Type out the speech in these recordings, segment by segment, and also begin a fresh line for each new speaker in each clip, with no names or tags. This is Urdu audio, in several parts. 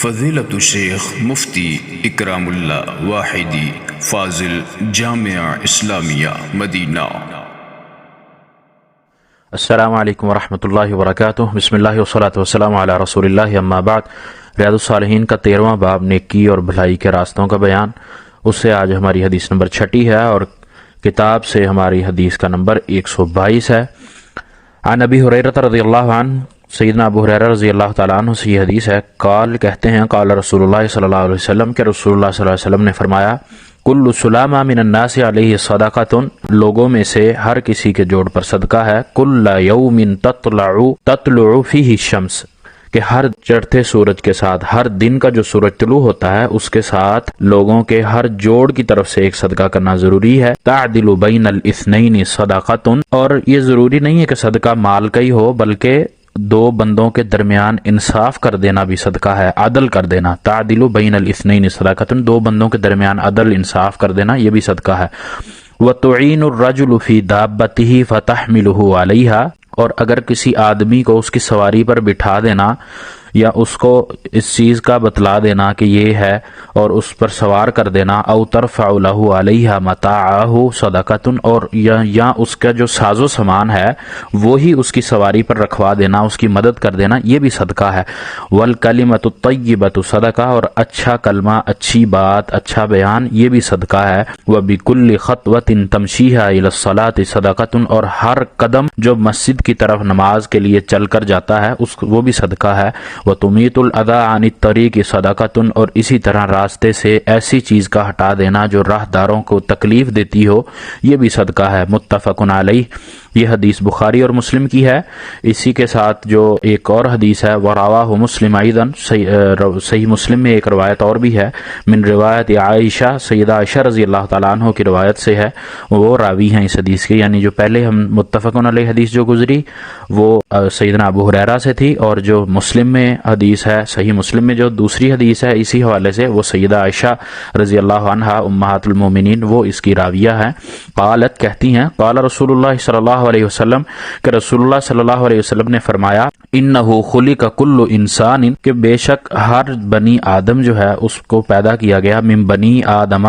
فضیلت الشیخ مفتی اکرام اللہ واحدی فاضل جامعہ اسلامیہ مدینہ۔
السلام علیکم ورحمۃ اللہ وبرکاتہ۔ بسم اللہ والصلاۃ والسلام علی رسول اللہ، اما بعد۔ ریاض الصالحین کا 13واں باب نیکی اور بھلائی کے راستوں کا بیان، اس سے آج ہماری حدیث نمبر 6 ہے اور کتاب سے ہماری حدیث کا نمبر 122 ہے۔ عن ابی ہریرہ رضی اللہ عنہ، سیدنا ابو ہریرہ رضی اللہ تعالیٰ عنہ سے یہ حدیث ہے، قال کہتے ہیں، قال رسول اللہ صلی اللہ علیہ وسلم کہ رسول اللہ صلی اللہ علیہ وسلم نے فرمایا، کل سلامہ من الناس علیہ صدقۃ، لوگوں میں سے ہر کسی کے جوڑ پر صدقہ ہے، کل یوم تطلع فیہ الشمس، کہ ہر چڑھتے سورج کے ساتھ، ہر دن کا جو سورج طلوع ہوتا ہے اس کے ساتھ لوگوں کے ہر جوڑ کی طرف سے ایک صدقہ کرنا ضروری ہے۔ تعدل بین الاثنین صدقۃ، اور یہ ضروری نہیں ہے کہ صدقہ مال کا ہی ہو، بلکہ دو بندوں کے درمیان انصاف کر دینا بھی صدقہ ہے، عدل کر دینا۔ تعدل بین الاثنین صدقۃ، دو بندوں کے درمیان عدل انصاف کر دینا یہ بھی صدقہ ہے۔ وتعین الرجل فی دابتہ فتحملہ علیہا، اور اگر کسی آدمی کو اس کی سواری پر بٹھا دینا یا اس کو اس چیز کا بتلا دینا کہ یہ ہے اور اس پر سوار کر دینا، او ترفع لہ علیہ متاعہ صدقۃ، اور یا اس کا جو ساز و سامان ہے وہی اس کی سواری پر رکھوا دینا، اس کی مدد کر دینا، یہ بھی صدقہ ہے۔ والکلمۃ الطیبۃ صدقہ، اور اچھا کلمہ، اچھی بات، اچھا بیان یہ بھی صدقہ ہے۔ وبکل خطوۃ تمشیھا الی الصلاۃ صدقۃ، اور ہر قدم جو مسجد کی طرف نماز کے لیے چل کر جاتا ہے وہ بھی صدقہ ہے۔ وَتُمِيتُ الْأَذَىٰ عَنِ الطَّرِيقِ صَدَقَةٌ، اور اسی طرح راستے سے ایسی چیز کا ہٹا دینا جو راہداروں کو تکلیف دیتی ہو یہ بھی صدقہ ہے۔ متفق علیہ، یہ حدیث بخاری اور مسلم کی ہے۔ اسی کے ساتھ جو ایک اور حدیث ہے، وَرَوَاهُ مسلم ایضاً، صحیح مسلم میں ایک روایت اور بھی ہے، من روایت عائشہ، سیدہ عائشہ رضی اللہ تعالیٰ عنہ کی روایت سے ہے، وہ راوی ہیں اس حدیث کے، یعنی جو پہلے ہم متفق علیہ حدیث جو گزری وہ سیدنا ابو ہریرہ سے تھی، اور جو مسلم میں حدیث ہے، صحیح مسلم میں جو دوسری حدیث ہے اسی حوالے سے، وہ سیدہ عائشہ رضی اللہ عنہا امہات المومنین، وہ اس کی راویہ ہیں۔ قالت، کہتی ہیں، قال رسول اللہ صلی اللہ علیہ وسلم، کہ رسول اللہ صلی اللہ علیہ وسلم نے فرمایا، انہ خلق کل انسان، کہ بے شک ہر بنی آدم جو ہے اس کو پیدا کیا گیا، من بنی آدم،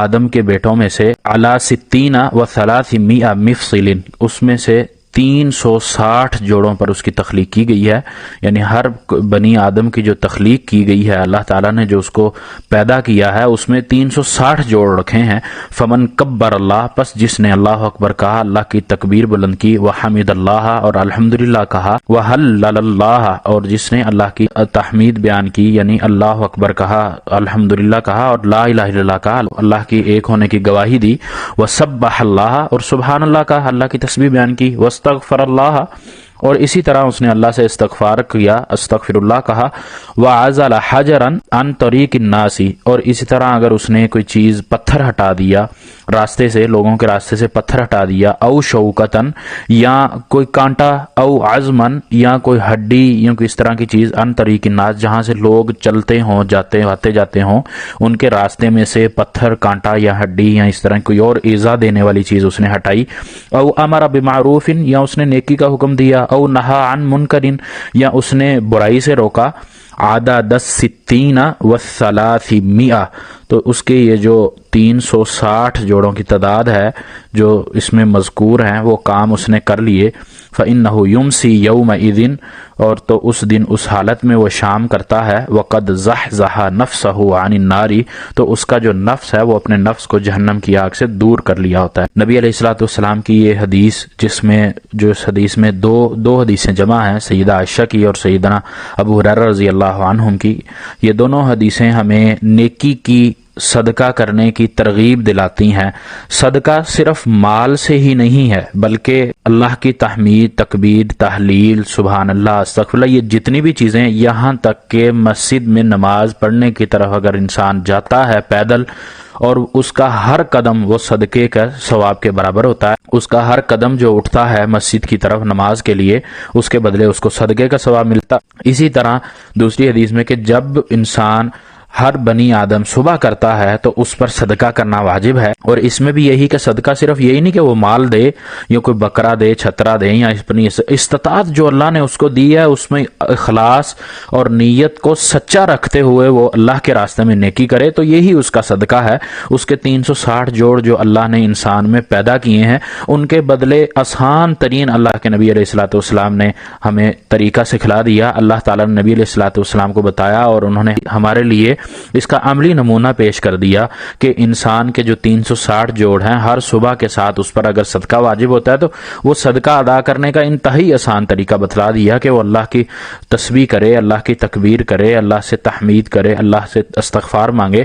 آدم کے بیٹوں میں سے، علی 60 و 300 مفصل، اس میں سے 360 جوڑوں پر اس کی تخلیق کی گئی ہے، یعنی ہر بنی آدم کی جو تخلیق کی گئی ہے اللہ تعالیٰ نے جو اس کو پیدا کیا ہے اس میں 360 جوڑ رکھے ہیں۔ فمن کبر اللہ، پس جس نے اللہ اکبر کہا، اللہ کی تکبیر بلند کی، وحمد اللہ، اور الحمدللہ کہا، وحلل اللہ، اور جس نے اللہ کی تحمید بیان کی، یعنی اللہ اکبر کہا، الحمدللہ کہا، اور لا الہ الا اللہ کہا، اللہ کی ایک ہونے کی گواہی دی، وسبح اللہ، اور سبحان اللہ کہا، اللہ کی تسبیح بیان کی، استغفر اللہ، اور اسی طرح اس نے اللہ سے استغفار کیا، استغفر اللہ کہا، وعزل حجرا عن طریق الناس، اور اسی طرح اگر اس نے کوئی چیز، پتھر ہٹا دیا راستے سے، لوگوں کے راستے سے پتھر ہٹا دیا، او شوکتن، یا کوئی کانٹا، او عظمن، یا کوئی ہڈی، یا کوئی اس طرح کی چیز، عن طریق الناس، جہاں سے لوگ چلتے ہوں، آتے جاتے ہوں، ان کے راستے میں سے پتھر، کانٹا یا ہڈی یا اس طرح کوئی اور ایذا دینے والی چیز اس نے ہٹائی، او امر بمعروف، یا اس نے نیکی کا حکم دیا، او نہا عن منکر، یا اس نے برائی سے روکا، عدد 60 و 300، تو اس کے یہ جو 360 جوڑوں کی تعداد ہے جو اس میں مذکور ہیں وہ کام اس نے کر لیے۔ فَإِنَّهُ يُمْسِي يَوْمَئِذٍ، اور تو اس دن اس حالت میں وہ شام کرتا ہے، وَقَدْ زَحْزَحَ نَفْسَهُ عَنِ النَّارِ، تو اس کا جو نفس ہے وہ اپنے نفس کو جہنم کی آگ سے دور کر لیا ہوتا ہے۔ نبی علیہ الصلوۃ والسلام کی یہ حدیث، جس میں جو اس حدیث میں دو حدیثیں جمع ہیں، سیدہ عائشہ کی اور سیدنا ابو ہریرہ رضی اللہ عنہم کی، یہ دونوں حدیثیں ہمیں نیکی کی، صدقہ کرنے کی ترغیب دلاتی ہیں۔ صدقہ صرف مال سے ہی نہیں ہے، بلکہ اللہ کی تحمید، تکبیر، تحلیل، سبحان اللہ، استغفر اللہ، یہ جتنی بھی چیزیں، یہاں تک کہ مسجد میں نماز پڑھنے کی طرف اگر انسان جاتا ہے پیدل، اور اس کا ہر قدم وہ صدقے کا ثواب کے برابر ہوتا ہے، اس کا ہر قدم جو اٹھتا ہے مسجد کی طرف نماز کے لیے، اس کے بدلے اس کو صدقے کا ثواب ملتا۔ اسی طرح دوسری حدیث میں کہ جب انسان ہر بنی آدم صبح کرتا ہے تو اس پر صدقہ کرنا واجب ہے، اور اس میں بھی یہی کہ صدقہ صرف یہی نہیں کہ وہ مال دے یا کوئی بکرا دے، چھترا دے، یا اپنی استطاعت جو اللہ نے اس کو دی ہے اس میں اخلاص اور نیت کو سچا رکھتے ہوئے وہ اللہ کے راستے میں نیکی کرے، تو یہی اس کا صدقہ ہے۔ اس کے 360 جوڑ جو اللہ نے انسان میں پیدا کیے ہیں ان کے بدلے آسان ترین اللہ کے نبی علیہ الصلوۃ والسلام نے ہمیں طریقہ سکھلا دیا، اللہ تعالیٰ نے نبی علیہ الصلوۃ والسلام کو بتایا، اور انہوں نے ہمارے لیے اس کا عملی نمونہ پیش کر دیا کہ انسان کے جو 360 جوڑ ہیں ہر صبح کے ساتھ اس پر اگر صدقہ واجب ہوتا ہے تو وہ صدقہ ادا کرنے کا انتہائی آسان طریقہ بتلا دیا کہ وہ اللہ کی تسبیح کرے، اللہ کی تکبیر کرے، اللہ سے تحمید کرے، اللہ سے استغفار مانگے۔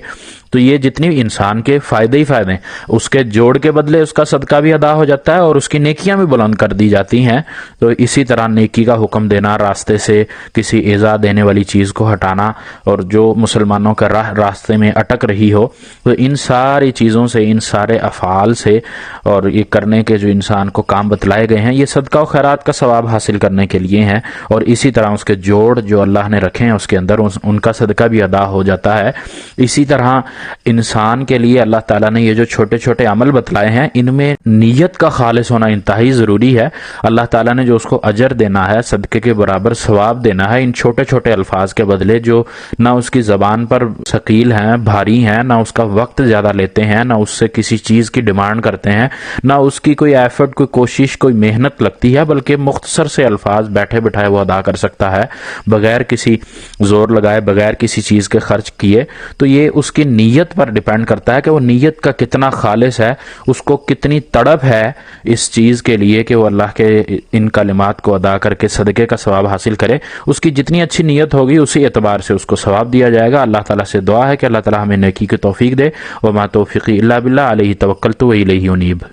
تو یہ جتنی انسان کے فائدے ہی فائدے ہیں، اس کے جوڑ کے بدلے اس کا صدقہ بھی ادا ہو جاتا ہے اور اس کی نیکیاں بھی بلند کر دی جاتی ہیں۔ تو اسی طرح نیکی کا حکم دینا، راستے سے کسی ایذا دینے والی چیز کو ہٹانا، اور جو مسلمانوں کا راستے میں اٹک رہی ہو، تو ان ساری چیزوں سے، ان سارے افعال سے اور یہ کرنے کے جو انسان کو کام بتلائے گئے ہیں، یہ صدقہ و خیرات کا ثواب حاصل کرنے کے لیے ہیں، اور اسی طرح اس کے جوڑ جو اللہ نے رکھے ہیں اس کے اندر ان کا صدقہ بھی ادا ہو جاتا ہے۔ اسی طرح انسان کے لیے اللہ تعالیٰ نے یہ جو چھوٹے چھوٹے عمل بتلائے ہیں ان میں نیت کا خالص ہونا انتہائی ضروری ہے۔ اللہ تعالیٰ نے جو اس کو اجر دینا ہے، صدقے کے برابر ثواب دینا ہے، ان چھوٹے چھوٹے الفاظ کے بدلے جو نہ اس کی زبان پر ثقیل ہیں، بھاری ہیں، نہ اس کا وقت زیادہ لیتے ہیں، نہ اس سے کسی چیز کی ڈیمانڈ کرتے ہیں، نہ اس کی کوئی ایفرٹ، کوئی کوشش، کوئی محنت لگتی ہے، بلکہ مختصر سے الفاظ بیٹھے بٹھائے وہ ادا کر سکتا ہے بغیر کسی زور لگائے، بغیر کسی چیز کے خرچ کیے۔ تو یہ اس کی نیت پر ڈیپینڈ کرتا ہے کہ وہ نیت کا کتنا خالص ہے، اس کو کتنی تڑپ ہے اس چیز کے لیے کہ وہ اللہ کے ان کلمات کو ادا کر کے صدقے کا ثواب حاصل کرے۔ اس کی جتنی اچھی نیت ہوگی اسی اعتبار سے اس کو ثواب دیا جائے گا۔ اللہ تعالیٰ سے دعا ہے کہ اللہ تعالیٰ ہمیں نیکی کی توفیق دے۔ وما توفیقی الا باللہ، علیہ توکلت و الیہ انیب۔